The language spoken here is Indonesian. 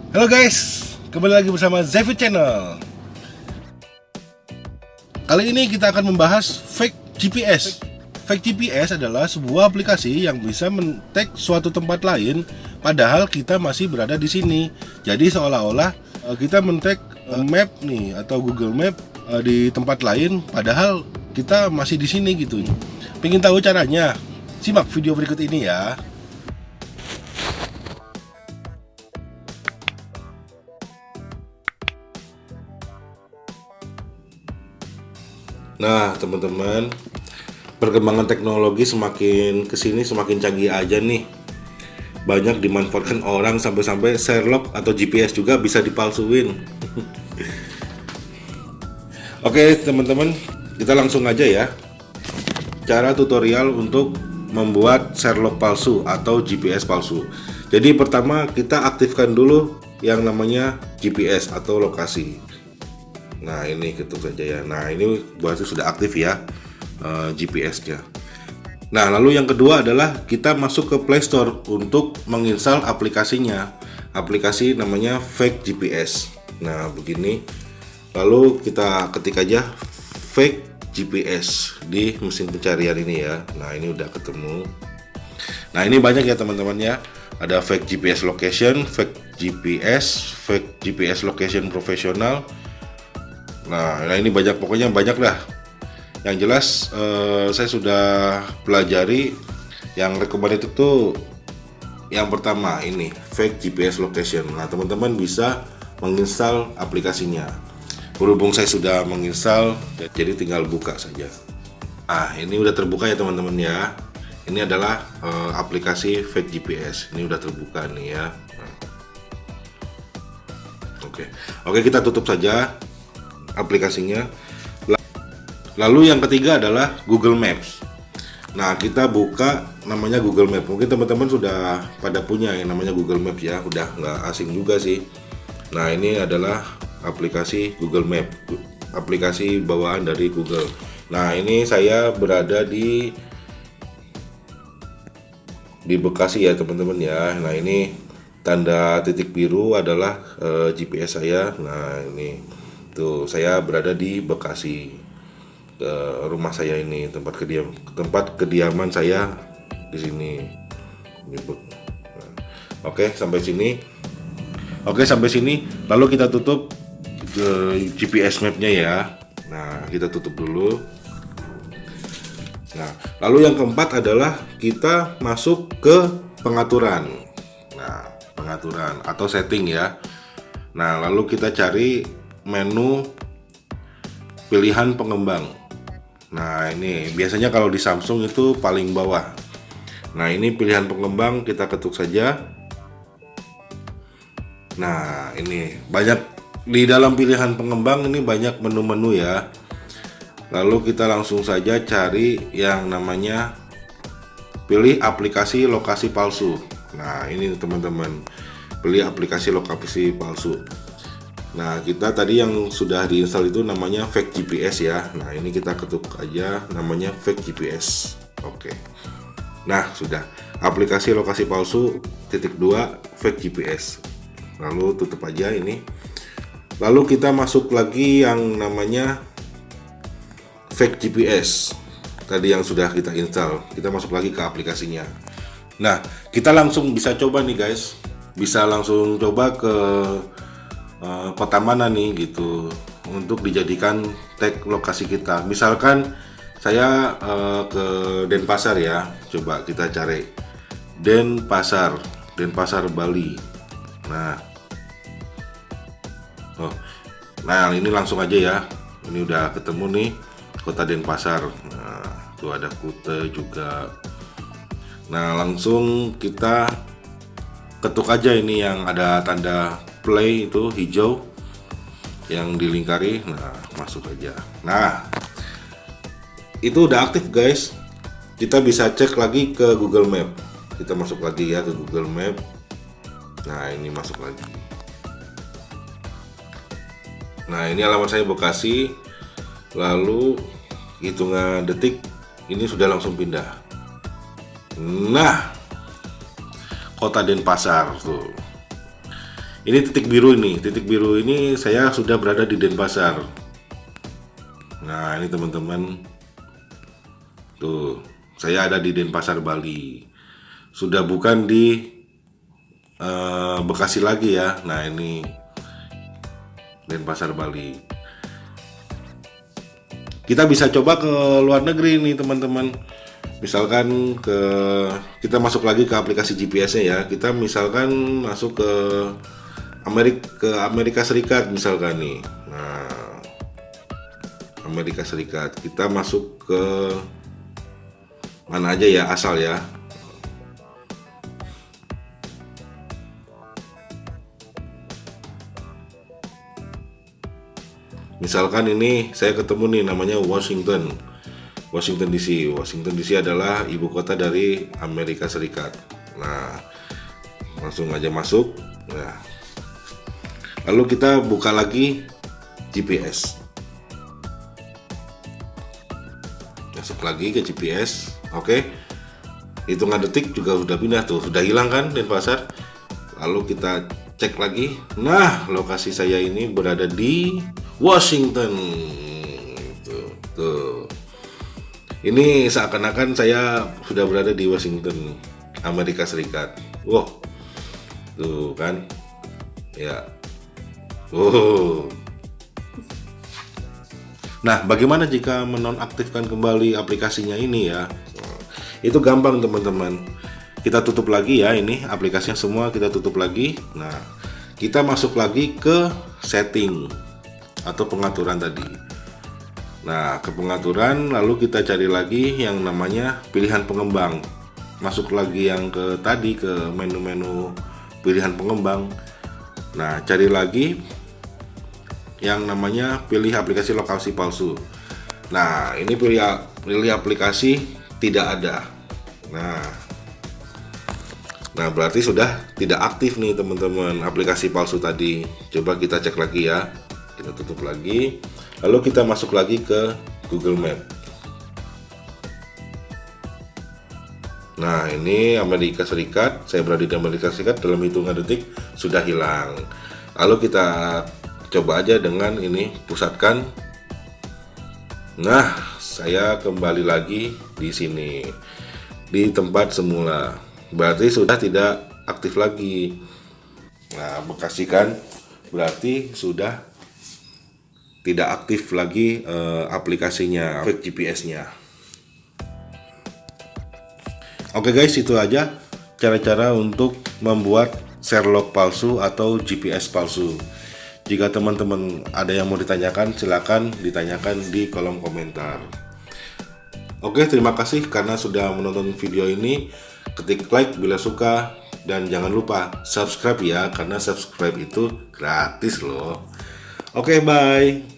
Halo guys, kembali lagi bersama Zevi Channel. Kali ini kita akan membahas fake GPS. Fake GPS adalah sebuah aplikasi yang bisa men-tag suatu tempat lain padahal kita masih berada di sini. Jadi seolah-olah kita men-tag map nih atau Google Map di tempat lain padahal kita masih di sini gitu. Pengen tahu caranya? Simak video berikut ini ya. Nah teman-teman, perkembangan teknologi semakin kesini semakin canggih aja nih. Banyak dimanfaatkan orang sampai-sampai Sherlock atau GPS juga bisa dipalsuin. Oke teman-teman, kita langsung aja ya. Cara tutorial untuk membuat Sherlock palsu atau GPS palsu. Jadi pertama kita aktifkan dulu yang namanya GPS atau lokasi. Nah ini ketuk saja ya. Nah ini berarti sudah aktif ya GPS-nya. Nah lalu yang kedua adalah kita masuk ke Play Store untuk menginstal aplikasinya. Aplikasi namanya Fake GPS. Nah begini. Lalu kita ketik aja Fake GPS di mesin pencarian ini ya. Nah ini udah ketemu. Nah ini banyak ya teman-teman ya. Ada Fake GPS Location, Fake GPS Location Profesional. Nah ini banyak, pokoknya banyak dah. Yang jelas saya sudah pelajari yang recommended itu yang pertama ini Fake GPS Location. Nah teman-teman bisa menginstal aplikasinya. Berhubung saya sudah menginstal, jadi tinggal buka saja. Ah ini udah terbuka ya teman-teman ya. Ini adalah aplikasi Fake GPS. Ini udah terbuka nih ya. Nah. Oke kita tutup saja aplikasinya. Lalu yang ketiga adalah Google Maps. Nah kita buka namanya Google Maps. Mungkin teman-teman sudah pada punya yang namanya Google Maps ya, udah nggak asing juga sih. Nah ini adalah aplikasi Google Maps, aplikasi bawaan dari Google. Nah ini saya berada di Bekasi ya teman-teman ya. Nah ini tanda titik biru adalah GPS saya. Nah ini tuh saya berada di Bekasi, rumah saya ini, tempat kediaman saya di sini. Oke sampai sini. Lalu kita tutup GPS mapnya ya. Nah kita tutup dulu. Nah lalu yang keempat adalah kita masuk ke pengaturan. Nah pengaturan atau setting ya. Nah lalu kita cari menu pilihan pengembang. Nah ini biasanya kalau di Samsung itu paling bawah. Nah ini pilihan pengembang, kita ketuk saja. Nah ini banyak di dalam pilihan pengembang ini banyak menu-menu ya. Lalu kita langsung saja cari yang namanya pilih aplikasi lokasi palsu. Nah ini teman-teman, pilih aplikasi lokasi palsu. Nah kita tadi yang sudah diinstal itu namanya Fake GPS ya. Nah ini kita ketuk aja namanya Fake GPS. Oke. Nah sudah, aplikasi lokasi palsu _2 Fake GPS. Lalu tutup aja ini. Lalu kita masuk lagi yang namanya Fake GPS. Tadi yang sudah kita install, kita masuk lagi ke aplikasinya. Nah kita langsung bisa coba nih guys. Bisa langsung coba ke kota mana nih gitu untuk dijadikan tag lokasi kita. Misalkan saya ke Denpasar ya, coba kita cari Denpasar Bali. Nah ini langsung aja ya, ini udah ketemu nih kota Denpasar. Nah tuh ada Kute juga. Nah langsung kita ketuk aja ini yang ada tanda play itu hijau yang dilingkari. Nah masuk aja. Nah itu udah aktif guys. Kita bisa cek lagi ke Google Map. Kita masuk lagi ya ke Google Map. Nah ini masuk lagi. Nah ini alamat saya Bekasi. Lalu hitungan detik ini sudah langsung pindah. Nah kota Denpasar tuh. Ini titik biru ini. Titik biru ini saya sudah berada di Denpasar. Nah, ini teman-teman. Tuh, saya ada di Denpasar, Bali. Sudah bukan di Bekasi lagi ya. Nah, ini Denpasar, Bali. Kita bisa coba ke luar negeri nih teman-teman. Misalkan kita masuk lagi ke aplikasi GPS-nya ya. Kita misalkan masuk ke Amerika Serikat misalkan nih. Nah, Amerika Serikat. Kita masuk ke mana aja ya, asal ya. Misalkan ini saya ketemu nih namanya Washington DC. Washington DC adalah ibu kota dari Amerika Serikat. Nah, langsung aja masuk. Nah, lalu kita buka lagi GPS. Masuk lagi ke GPS. Oke. Hitungan detik juga sudah pindah tuh, sudah hilang kan Denpasar. Lalu kita cek lagi. Nah, lokasi saya ini berada di Washington. Tuh. Ini seakan-akan saya sudah berada di Washington, Amerika Serikat. Wow. Tuh kan. Ya. Oh. Nah, bagaimana jika menonaktifkan kembali aplikasinya ini ya? Itu gampang teman-teman. Kita tutup lagi ya, ini aplikasinya semua kita tutup lagi. Nah, kita masuk lagi ke setting atau pengaturan tadi. Nah, ke pengaturan lalu kita cari lagi yang namanya pilihan pengembang. Masuk lagi yang ke tadi ke menu-menu pilihan pengembang. Nah, cari lagi yang namanya pilih aplikasi lokasi palsu. Nah, ini pilih aplikasi tidak ada. Nah, berarti sudah tidak aktif nih teman-teman aplikasi palsu tadi. Coba kita cek lagi ya. Kita tutup lagi. Lalu kita masuk lagi ke Google Map. Nah, ini Amerika Serikat. Saya berada di Amerika Serikat, dalam hitungan detik sudah hilang. Lalu kita coba aja dengan ini, pusatkan. Nah, saya kembali lagi di sini, di tempat semula. Berarti sudah tidak aktif lagi. Nah, Bekasi kan berarti sudah tidak aktif lagi aplikasinya, GPS-nya. Oke guys, itu aja cara-cara untuk membuat Sherlock palsu atau GPS palsu. Jika teman-teman ada yang mau ditanyakan, silakan ditanyakan di kolom komentar. Oke, terima kasih karena sudah menonton video ini. Ketik like bila suka dan jangan lupa subscribe ya, karena subscribe itu gratis loh. Oke, bye.